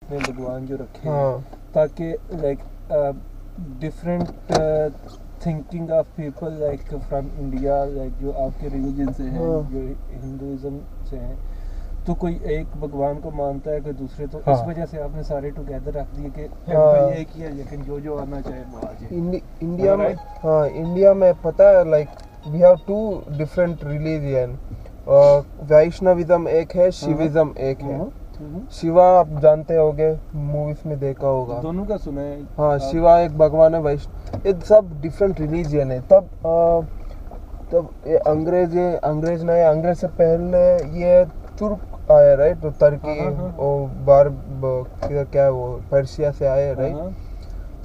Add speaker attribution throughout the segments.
Speaker 1: अपने भगवान जो रखे हैं,
Speaker 2: हाँ
Speaker 1: ताकि like different thinking of people like from India, like जो आपके रिलीजन से हैं,
Speaker 2: हाँ
Speaker 1: जो हिंदुइज्म से हैं, तो कोई एक भगवान को मानता है, कोई दूसरे, तो
Speaker 3: हाँ।
Speaker 1: इस वजह से आपने सारे टुगेदर रख दिए कि
Speaker 2: हाँ।
Speaker 1: टेम्पल एक ही है, लेकिन जो जो आना चाहे वो आ जाए।
Speaker 2: इंडिया में,
Speaker 1: Right?
Speaker 2: हाँ इंडिया में पता है like we have two different religion. Vaishnavism एक है, शिविज्म एक है। शिवा आप जानते होगे, मूवीज में देखा होगा।
Speaker 1: दोनों का सुना है।
Speaker 2: हाँ, शिवा एक भगवान है, वैष्णव, ये सब डिफरेंट रिलीजन है। तब ये अंग्रेज नहीं, अंग्रेज से पहले ये तुर्क आए, राइट? तो तुर्की और किधर क्या है वो, पर्शिया से आए, राइट?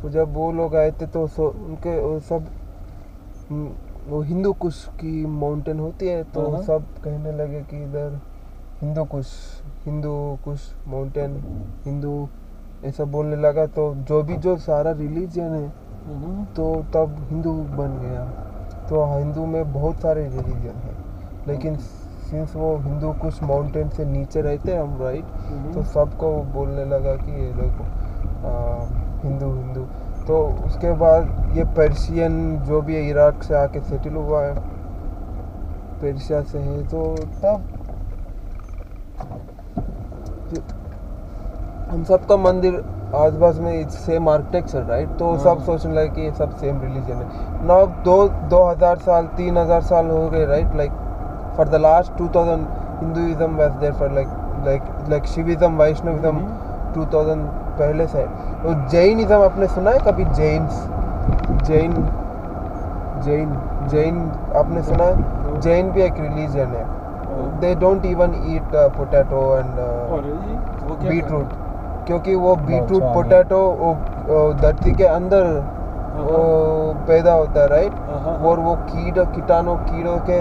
Speaker 2: तो जब वो लोग आए थे तो उनके वो सब वो हिंदू कुश की माउंटेन होती है, तो सब कहने लगे कि इधर हिंदू कुश माउंटेन, हिंदू ऐसा बोलने लगा। तो जो सारा रिलीजन है तो तब हिंदू बन गया। तो हिंदू में बहुत सारे रिलीजन है, लेकिन सिंस वो हिंदू कुछ माउंटेन से नीचे रहते हैं हम, राइट? तो सबको बोलने लगा कि ये लोग हिंदू। तो उसके बाद ये पर्शियन जो भी है, इराक से आके सेटल हुआ है, पर्शिया से है, तो तब हम सबका मंदिर आसपास में सेम आर्किटेक्चर, राइट? तो सब सोचने लगे कि ये सब सेम रिलीजन है। नाउ 2000 साल 3000 साल हो गए, right? Like for the last 2000 Hinduism was there for like Shivism, Vaishnavism 2000 पहले से। और जैनिज्म आपने सुना है कभी? जैन आपने सुना है? जैन भी एक रिलीजन है। They don't even eat potato and beetroot, क्योंकि वो बीटरूट पोटैटो धरती के अंदर वो पैदा होता है, राइट? और वो कीड़ों के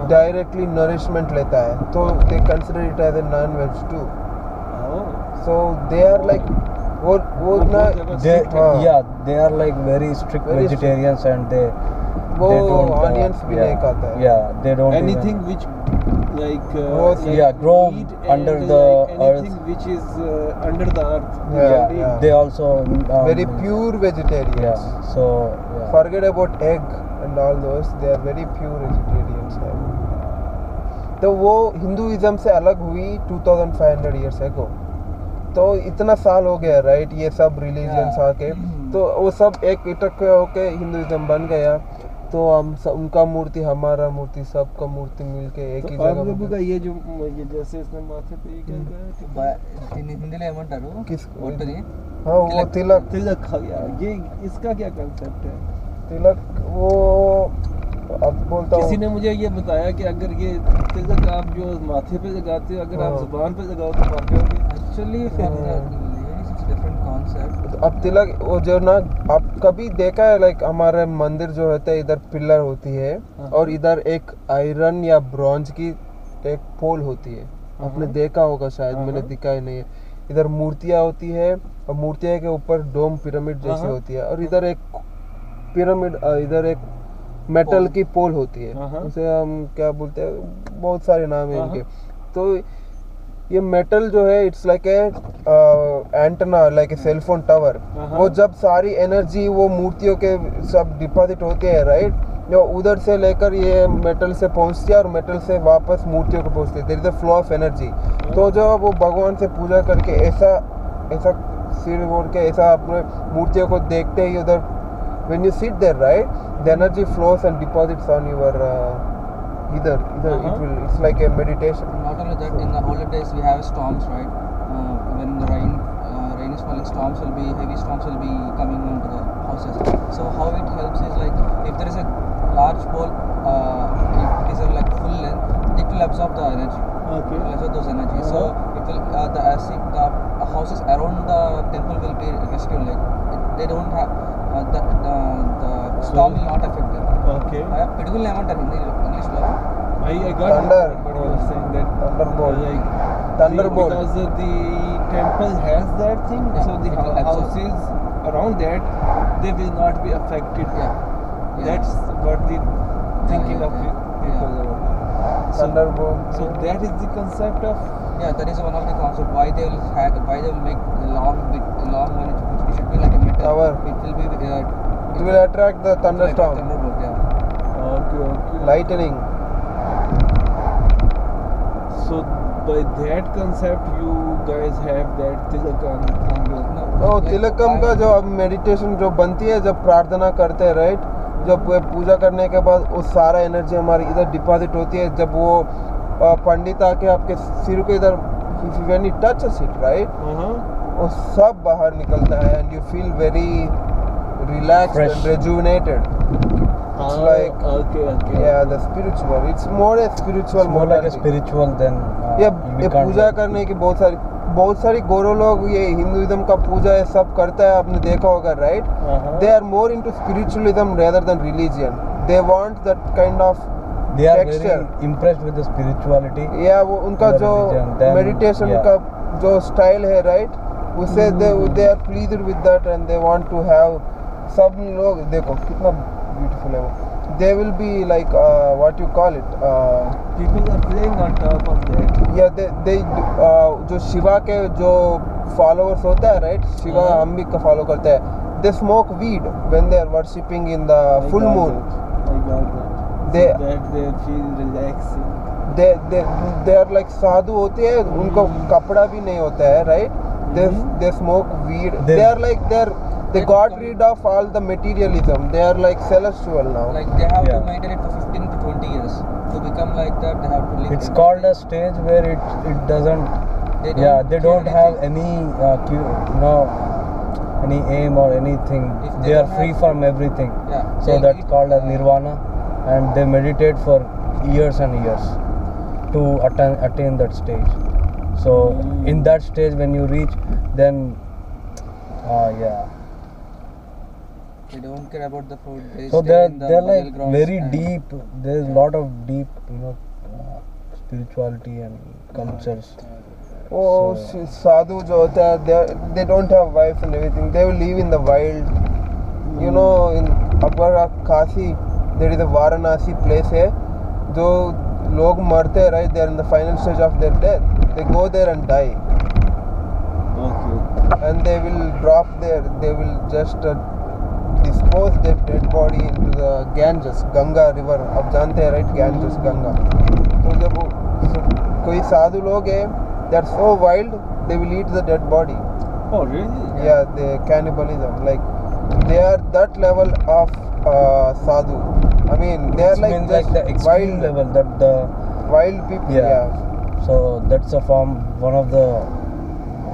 Speaker 2: डायरेक्टली नरिशमेंट लेता है, तो they consider it as a non veg too. So they are like वो ना,
Speaker 3: they are like very strict vegetarians, and they don't
Speaker 2: onions भी नहीं खाता है।
Speaker 3: they don't
Speaker 1: anything which like
Speaker 3: grow under the
Speaker 1: anything
Speaker 3: earth,
Speaker 1: which is under the earth.
Speaker 2: Yeah.
Speaker 3: they also
Speaker 2: very pure vegetarians.
Speaker 3: so
Speaker 2: forget about egg and all those, they are very pure vegetarians. तो वो Hinduism से अलग हुई 2500 years ago। तो इतना साल हो गया, राइट? ये सब रिलीजन्स आके, तो वो सब एक इकट्ठे होके हिंदुइज्म बन गया। तो हम उनका मूर्ति, हमारा मूर्ति, सबका मूर्ति मिलके एक ही जगह।
Speaker 1: आप लोगों का ये जैसे इसने माथे पे ये क्या
Speaker 4: हिंदी में एमंटारू
Speaker 2: किस?
Speaker 4: बोलते
Speaker 2: हाँ, वो तिलक
Speaker 1: खा गया, ये इसका क्या कांसेप्ट है?
Speaker 2: तिलक वो अब बोलता हूँ,
Speaker 1: किसी ने मुझे ये बताया कि अगर ये तिलक आप जो माथे पे लगाते हो, अगर आप जुबान पे लगाओ तो मर जाओगे।
Speaker 4: Actually different concept.
Speaker 2: अब तिलक वो जो ना, आप कभी देखा है लाइक हमारे मंदिर जो होते हैं, इधर पिलर होती है और इधर एक आयरन या ब्रॉन्ज की एक पोल होती है। आपने देखा होगा शायद, मैंने दिखाई नहीं है। इधर मूर्तियाँ होती है और मूर्तियाँ के ऊपर डोम पिरामिड जैसी होती है, और इधर एक पिरामिड, इधर एक मेटल की पोल होती है, उसे हम क्या बोलते हैं, बहुत सारे नाम है इनके। तो ये मेटल जो है, it's like a antenna, like a cell phone tower. वो जब सारी एनर्जी वो मूर्तियों के सब डिपॉजिट होते हैं, राइट? जो उधर से लेकर ये मेटल से पहुंचती है और मेटल से वापस मूर्तियों को पहुंचती है। There is a flow of energy. तो जब वो भगवान से पूजा करके ऐसा सिर ओढ़ के ऐसा अपने मूर्तियों को देखते ही उधर, when you sit there, right, the energy flows and deposits on your either it's like a meditation.
Speaker 4: Not only that, in the older days we have storms, right? When the rain is falling, heavy storms will be coming into the houses. So how it helps is like, if there is a large pole, if it is like full length, it will absorb the energy.
Speaker 1: Okay.
Speaker 4: It will absorb those energy. So it will the houses around the temple will be rescued. Like they don't have the storm will not affect them.
Speaker 1: Okay.
Speaker 4: Pidugal ఏమంటారు English లో?
Speaker 1: I got
Speaker 2: Thunder.
Speaker 1: but you were saying that
Speaker 2: Thunderbolt.
Speaker 1: Thunderbolt. Because the temple has that thing, so the houses around that, they will not be affected. That's what the thinking of people.
Speaker 2: Thunderbolt.
Speaker 1: So that is the concept of
Speaker 4: Yeah, that is one of the concept. Why they will make a long one which should be like a metal.
Speaker 2: Tower.
Speaker 4: It will be.
Speaker 2: It will attract the thunderstorm.
Speaker 4: Thunderbolt, yeah.
Speaker 1: Okay.
Speaker 2: Lightning.
Speaker 1: So by that concept, you guys have that Tilakam on your.
Speaker 2: ओ तिलकम का जो अब meditation जो बनती है जब प्रार्थना करते हैं राइट, जब पूजा करने के बाद वो सारा एनर्जी हमारी इधर डिपॉजिट होती है, जब वो पंडित आके आपके सिर को इधर when you touch it right, वो सब बाहर निकलता है and you feel very relaxed and rejuvenated. It's like
Speaker 1: okay.
Speaker 2: Yeah, the spiritual. It's more a spiritual.
Speaker 3: It's more like a spiritual than.
Speaker 2: ये पूजा करने की बहुत सारी गोरो लोग ये हिंदुइज्म का पूजा ये सब करता है, आपने देखा होगा right. They are more into spiritualism rather than religion. They want that kind of
Speaker 3: They are
Speaker 2: texture.
Speaker 3: very impressed with the spirituality.
Speaker 2: Yeah, वो उनका
Speaker 3: the
Speaker 2: जो
Speaker 3: religion, then,
Speaker 2: meditation
Speaker 3: yeah.
Speaker 2: का जो स्टाइल है राइट, उससे they are pleased with that and they want to have. सब लोग देखो कितना ब्यूटीफुल है वो. They will be like what you call it.
Speaker 1: People are playing on top of that.
Speaker 2: Yeah, they जो शिवा के जो followers होता है राइट, शिवा हम भी का फॉलो करते हैं. They smoke weed when they are worshipping in the full moon.
Speaker 1: I got that.
Speaker 2: They-
Speaker 1: So that they feel relaxing.
Speaker 2: They are like साधु होते हैं, उनको कपड़ा भी नहीं होता है right. They smoke weed. They are like they got rid of all the materialism. They are like celestial now.
Speaker 4: Like they have
Speaker 3: Yeah.
Speaker 4: to maintain it for 15 to 20 years to become like that. They have to live.
Speaker 3: It's
Speaker 4: in
Speaker 3: called
Speaker 4: that.
Speaker 3: a stage where it doesn't.
Speaker 4: They
Speaker 3: They don't
Speaker 4: care
Speaker 3: have
Speaker 4: anything.
Speaker 3: any any aim or anything.
Speaker 4: If
Speaker 3: They
Speaker 4: they
Speaker 3: are
Speaker 4: don't
Speaker 3: free
Speaker 4: have-
Speaker 3: from everything.
Speaker 4: Yeah.
Speaker 3: So
Speaker 4: they
Speaker 3: that's
Speaker 4: eat,
Speaker 3: called as nirvana, and they meditate for years and years to attain that stage. So in that stage, when you reach, then yeah.
Speaker 4: They don't care about the food. They
Speaker 3: So
Speaker 4: stay
Speaker 3: they're
Speaker 4: in the
Speaker 3: they're
Speaker 4: middle
Speaker 3: like
Speaker 4: grounds
Speaker 3: very
Speaker 4: and-
Speaker 3: deep. There's a lot of deep, spirituality and cultures.
Speaker 2: Oh,
Speaker 3: So-
Speaker 2: sadhu जो होता है, they don't have wives and everything. They will live in the wild. You know, in अगर Kashi, there is a Varanasi place है, जो लोग मरते हैं right, they are in the final stage of their death. They go there and die,
Speaker 1: Okay.
Speaker 2: and they will drop there. They will just dispose their dead body into the Ganges, Ganga river. आप जानते हैं right, Ganges, Ganga. तो जब कोई साधु लोग हैं, they are so wild, they will eat the dead body.
Speaker 1: Oh really?
Speaker 2: Yeah, the cannibalism, like they are that level of sadhu. I mean, they are
Speaker 3: It's
Speaker 2: like
Speaker 3: means
Speaker 2: just
Speaker 3: like the extreme
Speaker 2: wild,
Speaker 3: level that the
Speaker 2: wild people.
Speaker 3: Yeah.
Speaker 2: Yeah.
Speaker 3: so that's a form, one of the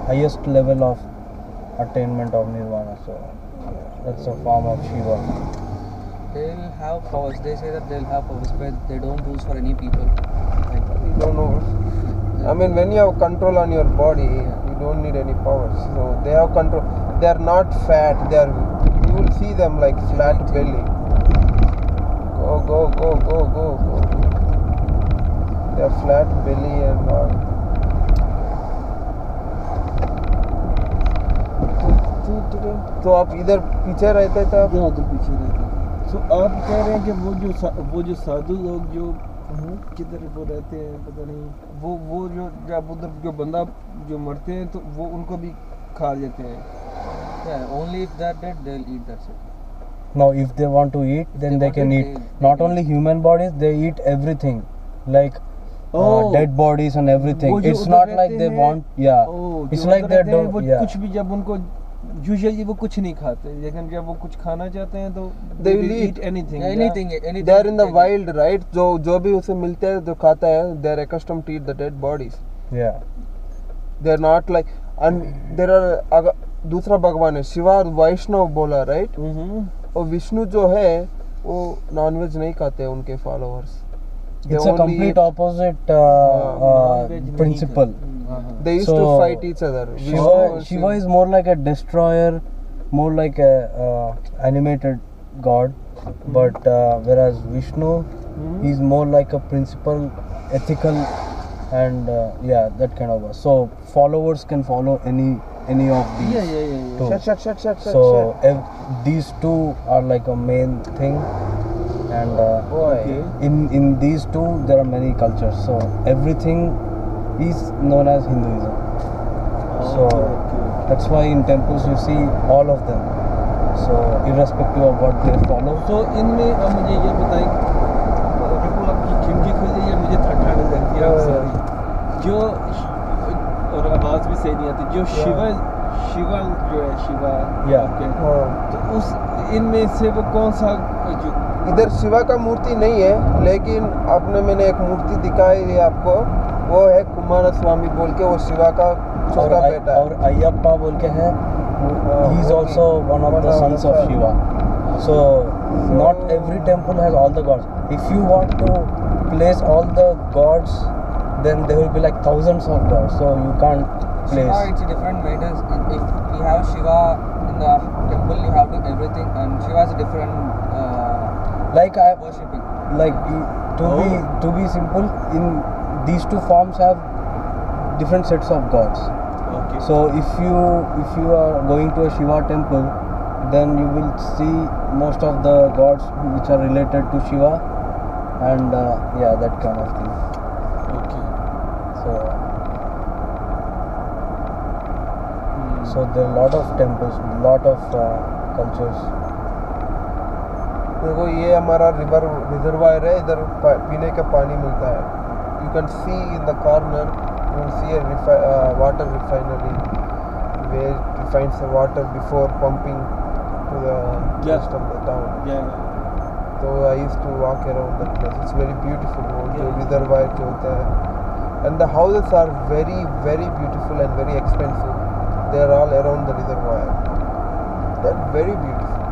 Speaker 3: highest level of attainment of nirvana. So that's a form of Shiva.
Speaker 4: They'll have powers. They say that they'll have powers, but they don't use for any people. Like,
Speaker 2: You don't know. I mean, when you have control on your body, you don't need any powers. So they have control. They are not fat. They are. You will see them like flat belly. Go. They have flat belly and all. तो आप इधर पीछे रहते थे आप?
Speaker 1: यहाँ तो पीछे रहते. So आप कह रहे हैं कि वो जो साधु लोग जो किधर वो रहते हैं, पता नहीं, वो जो जब उधर जो बंदा जो मरते हैं तो वो उनको भी खा लेते हैं.
Speaker 4: yeah, only if they're dead, they'll eat. That's it.
Speaker 3: Now if they want to eat, then
Speaker 4: they
Speaker 3: they can
Speaker 4: want
Speaker 3: eat
Speaker 4: it, they
Speaker 3: not
Speaker 4: eat.
Speaker 3: only human bodies, they eat everything, like
Speaker 1: Oh.
Speaker 3: dead bodies and everything.
Speaker 1: वो जो
Speaker 3: It's
Speaker 1: उधर
Speaker 3: not
Speaker 1: रहते
Speaker 3: like they
Speaker 1: हैं,
Speaker 3: want, yeah.
Speaker 1: Oh,
Speaker 3: It's
Speaker 1: जो
Speaker 3: like
Speaker 1: उधर
Speaker 3: they
Speaker 1: रहते हैं,
Speaker 3: don't,
Speaker 1: वो
Speaker 3: yeah.
Speaker 1: कुछ भी जब उनको यूजुअली वो कुछ नहीं खाते, लेकिन जब वो कुछ खाना चाहते हैं तो
Speaker 2: They
Speaker 1: will
Speaker 2: will
Speaker 1: eat anything.
Speaker 4: Yeah, anything.
Speaker 2: They are in the
Speaker 4: they get.
Speaker 2: wild, right? जो भी उसे मिलते हैं जो खाता है, they are accustomed to eat the dead bodies.
Speaker 3: Yeah.
Speaker 2: They are not like, and there are दूसरा भगवान है शिवा और वैष्णव बोला राइट. और विष्णु जो है वो नॉनवेज नहीं खाते उनके followers.
Speaker 3: It's a complete opposite
Speaker 1: non-veg
Speaker 3: principle.
Speaker 2: They used
Speaker 3: So,
Speaker 2: to fight each other.
Speaker 3: Shiva is more like a destroyer, more like a animated god, but whereas Vishnu, he's more like a principle, ethical, and yeah, that kind of. So followers can follow any of these.
Speaker 1: Yeah.
Speaker 3: two.
Speaker 2: Shut.
Speaker 3: So these two are like a main thing, and
Speaker 2: Boy.
Speaker 1: Okay.
Speaker 3: in these two there are many cultures. So everything is known as Hinduism. So
Speaker 1: Okay.
Speaker 3: that's why in temples you see all of them. So irrespective of what they follow.
Speaker 1: तो इनमें अब मुझे ये बताएं, बिल्कुल आपकी खिड़की खुल गई है, मुझे ठंड लगती है,
Speaker 2: हाँ।
Speaker 1: सॉरी। जो और आवाज़ भी सही नहीं आती, जो शिवा शिवा जो है शिवा
Speaker 3: Yeah.
Speaker 1: आपके,
Speaker 2: हाँ।
Speaker 1: तो उस इनमें से वो कौन सा जो
Speaker 2: इधर शिवा का मूर्ति नहीं है, लेकिन आपने मैंने एक मूर्ति दिखाई है आपको, वो है कुमार स्वामी बोल के, वो शिवा का छोटा बेटा
Speaker 3: और
Speaker 2: है।
Speaker 3: Ayyappa बोल के है, he is also one of the sons of Shiva. So not every temple has all the gods. If you want to place all the gods, then there will be like thousands of gods. So you can't
Speaker 4: Shiva,
Speaker 3: place.
Speaker 4: it's a different matters. If we have Shiva in the temple, you have to everything, and Shiva is a different
Speaker 3: Like I
Speaker 4: worshipping.
Speaker 3: like to be simple, in these two forms have different sets of gods.
Speaker 1: Okay
Speaker 3: So if you are going to a Shiva temple, then you will see most of the gods which are related to Shiva, and yeah, that kind of thing.
Speaker 1: Okay
Speaker 3: So there are a lot of temples, lot of cultures.
Speaker 2: देखो ये हमारा reservoir है, इधर पीने का पानी मिलता है। You can see in the corner, you will see a water refinery where it refines the water before pumping to the
Speaker 1: Yeah.
Speaker 2: rest of the town.
Speaker 1: या
Speaker 2: So I used to walk around that place. It's very beautiful. वो जो
Speaker 1: Yeah.
Speaker 2: Reservoir जो होता है, and the houses are very very beautiful and very expensive. They are all around the reservoir. They're very beautiful.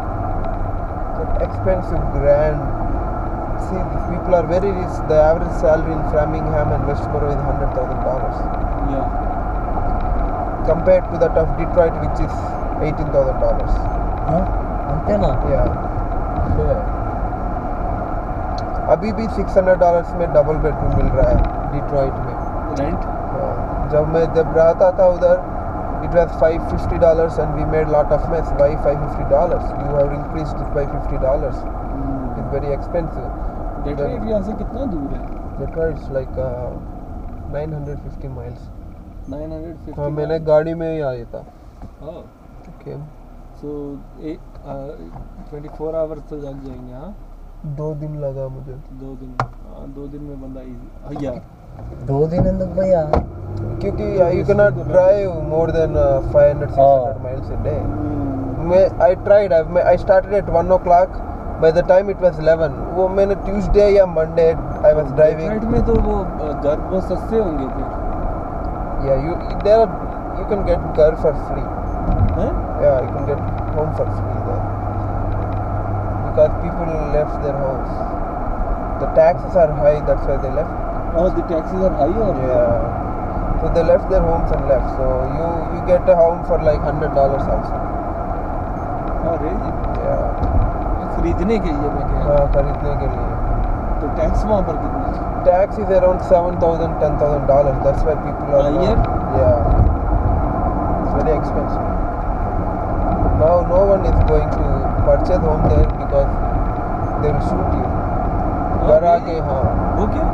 Speaker 2: They're expensive, grand. See, these people are very rich. The average salary in Framingham and Westboro is $100,000
Speaker 1: या
Speaker 2: compared to that of Detroit, which is $18,000.
Speaker 3: Huh? Antena?
Speaker 2: Yeah.
Speaker 3: Sure.
Speaker 2: अभी भी $600 में double bedroom मिल रहा है Detroit में।
Speaker 1: Rent
Speaker 2: जब रहता था उधर, it was $550 and we made lot of mess. Why $550? You have increased it by $50. It's very expensive.
Speaker 1: Detroit यहाँ से कितना दूर है?
Speaker 2: Detroit's like 950 miles.
Speaker 1: 950
Speaker 2: हाँ, मैंने गाड़ी में ही आया था।
Speaker 1: हाँ
Speaker 2: Okay.
Speaker 1: सो 24 आवर्स तो लग जाएंगे। हाँ
Speaker 2: 2 दिन लगा मुझे,
Speaker 1: 2 दिन, हाँ 2 दिन में बंदा इजी। या
Speaker 3: 2 दिन ఎందుకు భయ్యా?
Speaker 2: क्योंकि you cannot drive more than 500-600 miles a day. I tried. I started at 1 o'clock. By the time it was 11, वो मैंने Tuesday या Monday I was driving.
Speaker 1: Detroit में तो वो घर बहुत सस्ते होंगे फिर,
Speaker 2: Yeah, you can get car for free.
Speaker 1: हैं?
Speaker 2: Yeah, you can get home for free there. Because people left their homes. The taxes are high, that's why they left.
Speaker 1: और द टैक्सेस आर हाई और
Speaker 2: Yeah. So they left their homes and left. So you get a home for like $100 also.
Speaker 1: अरे
Speaker 2: Yeah.
Speaker 1: खरीदने के लिए मैं कह रहा
Speaker 2: हाँ, खरीदने के लिए।
Speaker 1: हूँ। तो टैक्स वहाँ पर कितना है?
Speaker 2: Tax is around $7,000, $10,000. That's why people are
Speaker 1: A year?
Speaker 2: Yeah. It's very expensive. Now no one is going to purchase home there because they will shoot you. घर आके हाँ,
Speaker 1: वो क्या?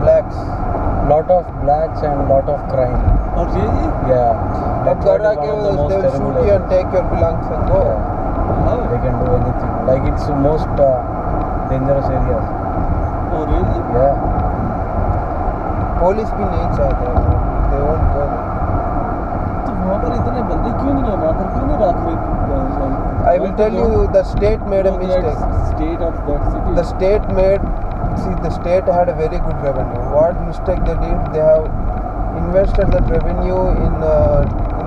Speaker 2: blacks.
Speaker 3: Lot of blacks and lot of crime.
Speaker 1: और ये
Speaker 3: Yeah.
Speaker 2: अब
Speaker 3: Detroit
Speaker 2: घर
Speaker 3: is
Speaker 2: आके
Speaker 3: one of the most
Speaker 2: they will
Speaker 3: terrible
Speaker 2: shoot you and
Speaker 3: areas.
Speaker 2: take your belongings and go.
Speaker 3: Yeah.
Speaker 1: हाँ
Speaker 3: They can do anything. Like it's the most dangerous areas.
Speaker 1: और ये
Speaker 3: Yeah.
Speaker 2: Police भी नहीं चाहते हैं, they won't go there.
Speaker 1: तो वहाँ पर इतने बंदे क्यों नहीं है? वहाँ पर क्यों नहीं रख रहे?
Speaker 2: I will tell you, the state made a mistake.
Speaker 1: State of that city.
Speaker 2: The state had a very good revenue. What mistake they did? They have invested that revenue in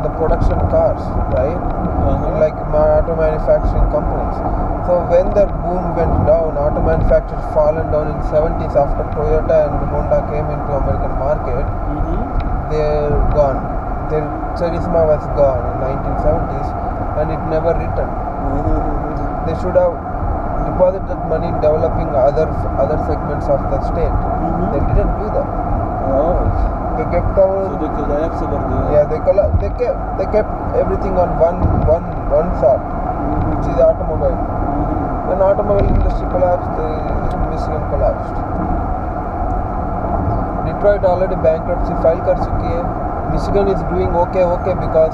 Speaker 2: the production cars, right?
Speaker 1: Uh-huh.
Speaker 2: In like auto manufacturing companies. So when the boom went down, auto manufacturers fallen down in 70s after Toyota and Honda came into American market. They're gone. Their charisma was gone in 1970s, and it never returned. They should have deposited money in developing other segments of the state. They didn't do that.
Speaker 1: Oh.
Speaker 2: They kept
Speaker 1: So
Speaker 2: on.
Speaker 1: they collapse over there.
Speaker 2: Yeah, they kept everything on one thought, which is automobile. When automobile industry collapsed, Michigan collapsed. Detroit already bankruptcy file कर चुकी है. Michigan is doing okay because